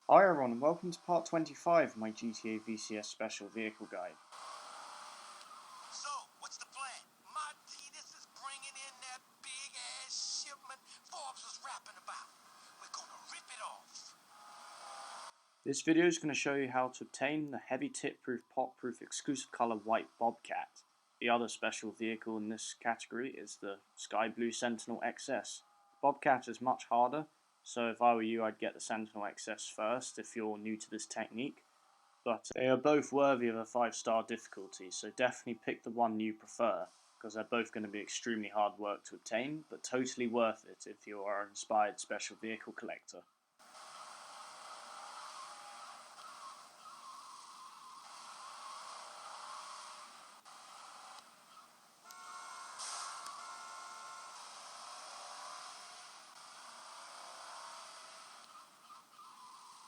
Hi everyone and welcome to part 25 of my GTA VCS Special Vehicle Guide. So, what's the plan? Martinez is bringing in that big-ass shipment Forbes was rapping about. We're gonna rip it off. This video is going to show you how to obtain the heavy tip-proof, pot-proof exclusive colour White Bobcat. The other special vehicle in this category is the Sky Blue Sentinel XS. Bobcat is much harder, so if I were you I'd get the Sentinel XS first if you're new to this technique. But they are both worthy of a 5-star difficulty, so definitely pick the one you prefer, because they're both going to be extremely hard work to obtain, but totally worth it if you are an inspired special vehicle collector.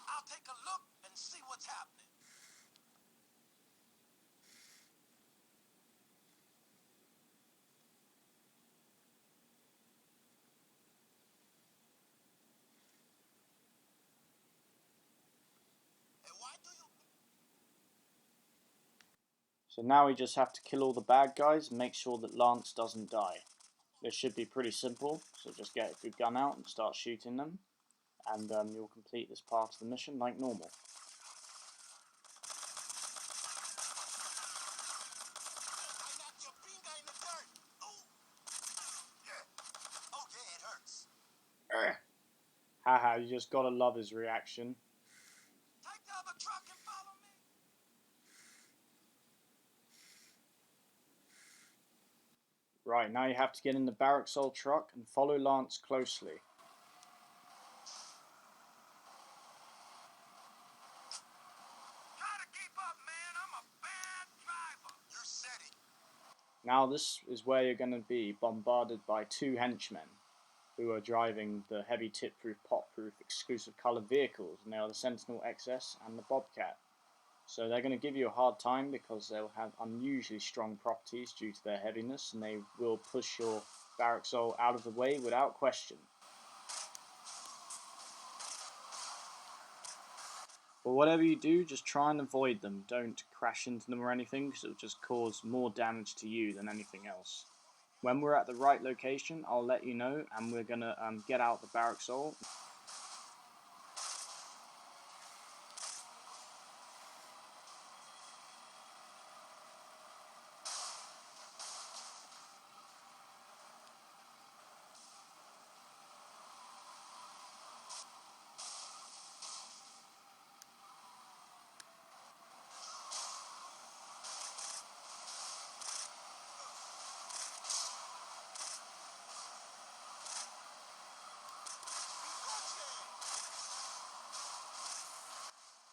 I'll take a look and see what's happening. Hey, why do you... So now we just have to kill all the bad guys and make sure that Lance doesn't die. This should be pretty simple, so just get a good gun out and start shooting them, and you'll complete this part of the mission like normal. I knocked your finger in the dirt. Oh! Yeah. Okay, it hurts. Haha, you just gotta love his reaction. Take the other truck and follow me. Right, now you have to get in the Barracks OL truck and follow Lance closely. Try to keep up, man. I'm a bad driver. You're steady. Now this is where you're going to be bombarded by two henchmen who are driving the heavy tip-proof, pot-proof, exclusive colour vehicles, and they are the Sentinel XS and the Bobcat. So they're going to give you a hard time because they'll have unusually strong properties due to their heaviness, and they will push your Barracks OL out of the way without question. But whatever you do, just try and avoid them. Don't crash into them or anything, because it'll just cause more damage to you than anything else. When we're at the right location, I'll let you know, and we're going to get out the Barracks OL.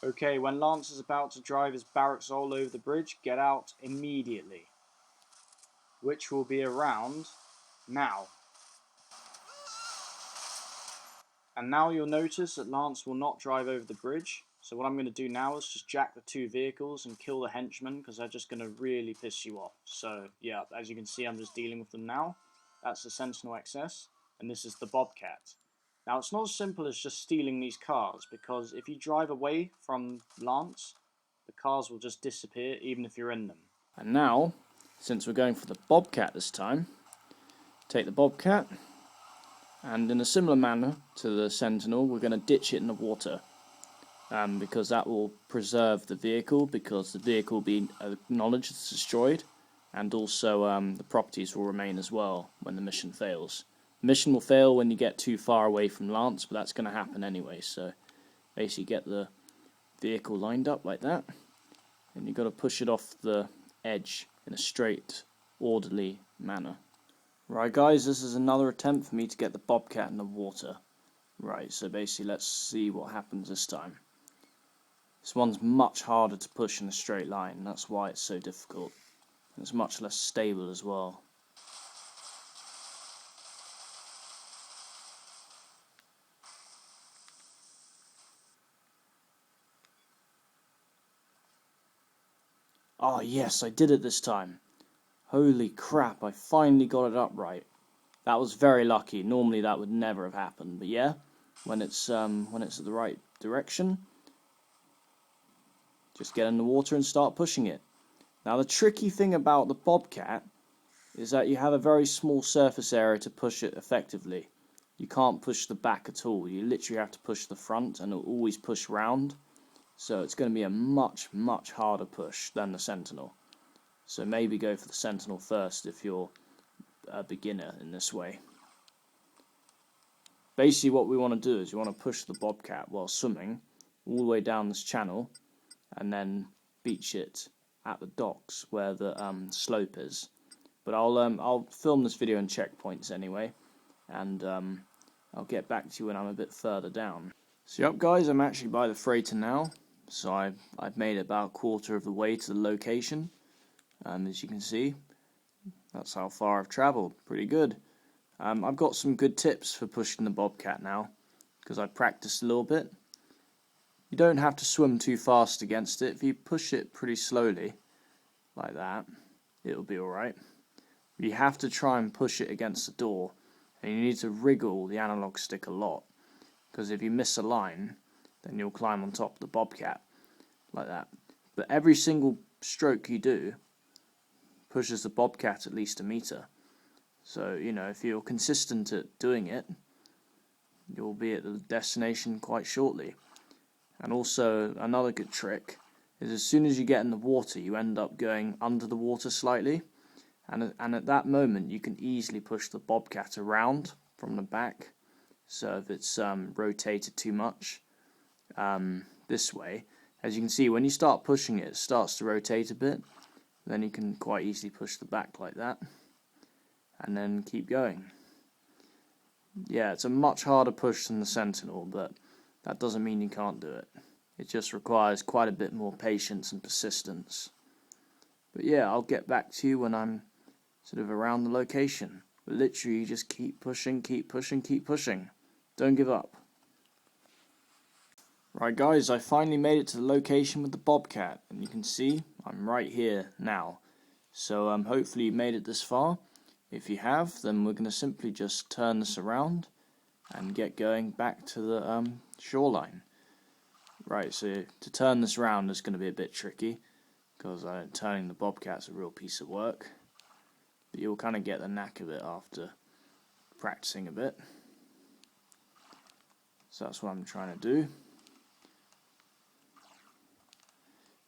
Okay, when Lance is about to drive his Barracks OL over the bridge, get out immediately. Which will be around now. And now you'll notice that Lance will not drive over the bridge. So what I'm going to do now is just jack the two vehicles and kill the henchmen, because they're just going to really piss you off. So yeah, as you can see, I'm just dealing with them now. That's the Sentinel XS, and this is the Bobcat. Now it's not as simple as just stealing these cars, because if you drive away from Lance, the cars will just disappear even if you're in them. And now, since we're going for the Bobcat this time, take the Bobcat, and in a similar manner to the Sentinel, we're going to ditch it in the water, because that will preserve the vehicle, because the vehicle will be acknowledged as destroyed, and also the properties will remain as well when the mission fails. The mission will fail when you get too far away from Lance, but that's going to happen anyway, so basically get the vehicle lined up like that, and you've got to push it off the edge in a straight, orderly manner. Right guys, this is another attempt for me to get the Bobcat in the water. Right, so basically let's see what happens this time. This one's much harder to push in a straight line, that's why it's so difficult. And it's much less stable as well. Oh yes, I did it this time. Holy crap, I finally got it upright. That was very lucky. Normally that would never have happened, but yeah, when it's at the right direction, just get in the water and start pushing it. Now the tricky thing about the Bobcat is that you have a very small surface area to push it effectively. You can't push the back at all. You literally have to push the front, and it'll always push round. So it's going to be a much harder push than the Sentinel. So maybe go for the Sentinel first if you're a beginner in this way. Basically what we want to do is you want to push the Bobcat while swimming all the way down this channel, and then beach it at the docks where the slope is. But I'll film this video in checkpoints anyway, and I'll get back to you when I'm a bit further down. So yep guys, I'm actually by the freighter now. So I've made it about a quarter of the way to the location. As you can see, that's how far I've travelled. Pretty good. I've got some good tips for pushing the Bobcat now, because I practiced a little bit. You don't have to swim too fast against it. If you push it pretty slowly, like that, it'll be alright. You have to try and push it against the door, and you need to wriggle the analog stick a lot, because if you miss a line, then you'll climb on top of the Bobcat, like that. But every single stroke you do pushes the Bobcat at least a meter. So, you know, if you're consistent at doing it, you'll be at the destination quite shortly. And also, another good trick is as soon as you get in the water, you end up going under the water slightly. And at that moment, you can easily push the Bobcat around from the back. So if it's rotated too much this way, as you can see, when you start pushing it, it starts to rotate a bit. Then you can quite easily push the back like that, and then keep going. Yeah, it's a much harder push than the Sentinel, but that doesn't mean you can't do it. It just requires quite a bit more patience and persistence. But yeah, I'll get back to you when I'm sort of around the location. But literally, you just keep pushing, keep pushing, keep pushing. Don't give up. Right guys, I finally made it to the location with the Bobcat, and you can see I'm right here now. So hopefully you made it this far. If you have, then we're going to simply just turn this around and get going back to the shoreline. Right, so to turn this around is going to be a bit tricky, because turning the Bobcat's a real piece of work. But you'll kind of get the knack of it after practicing a bit. So that's what I'm trying to do.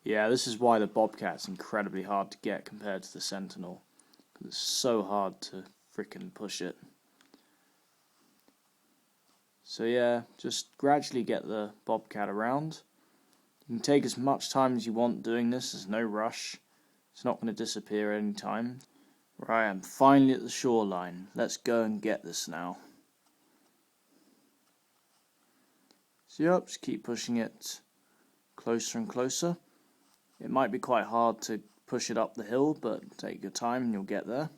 Yeah, this is why the Bobcat's incredibly hard to get compared to the Sentinel, because it's so hard to frickin' push it. So yeah, just gradually get the Bobcat around. You can take as much time as you want doing this, there's no rush. It's not going to disappear any time. Right, I'm finally at the shoreline. Let's go and get this now. So yep, just keep pushing it closer and closer. It might be quite hard to push it up the hill, but take your time and you'll get there.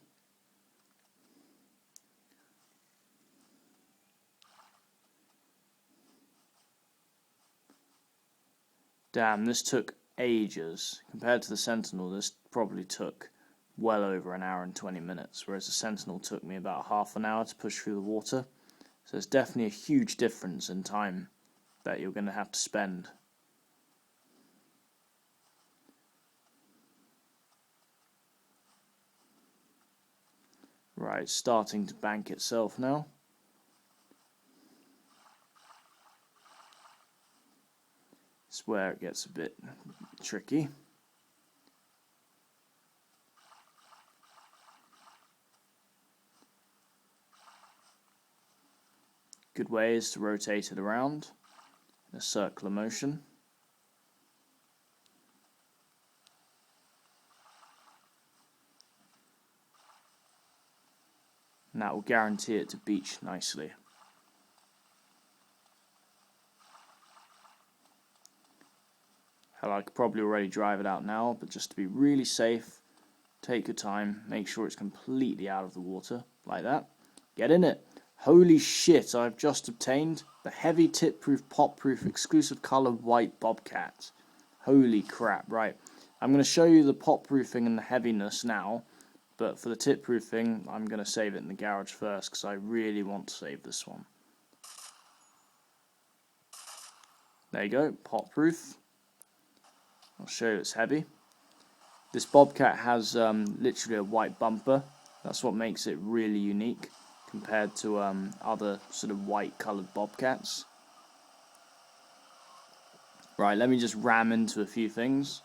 Damn, this took ages. Compared to the Sentinel, this probably took well over an hour and 20 minutes, whereas the Sentinel took me about half an hour to push through the water. So there's definitely a huge difference in time that you're going to have to spend. Right, it's starting to bank itself now. It's where it gets a bit tricky. Good way is to rotate it around in a circular motion. And that will guarantee it to beach nicely. Hell, I could probably already drive it out now, but just to be really safe, take your time, make sure it's completely out of the water, like that. Get in it. Holy shit, I've just obtained the heavy tip-proof, pop-proof, exclusive colour White Bobcat. Holy crap, right. I'm going to show you the pop-proofing and the heaviness now, but for the tip-proofing, I'm going to save it in the garage first, because I really want to save this one. There you go, pop-proof. I'll show you it's heavy. This Bobcat has literally a white bumper. That's what makes it really unique compared to other sort of white coloured Bobcats. Right, let me just ram into a few things.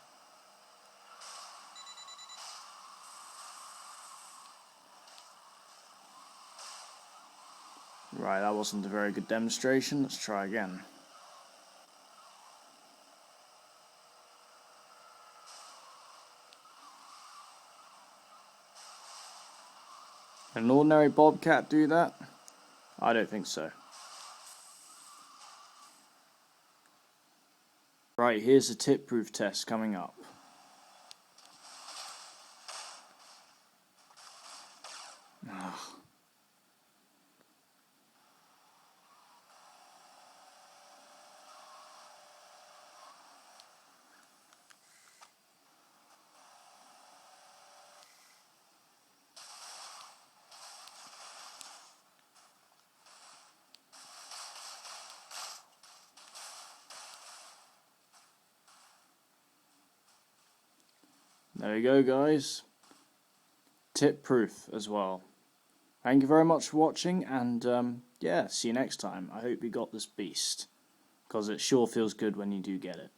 Right, that wasn't a very good demonstration. Let's try again. Can an ordinary Bobcat do that? I don't think so. Right, here's the tip proof test coming up. Ugh. There you go, guys. Tip proof as well. Thank you very much for watching, and yeah, see you next time. I hope you got this beast, because it sure feels good when you do get it.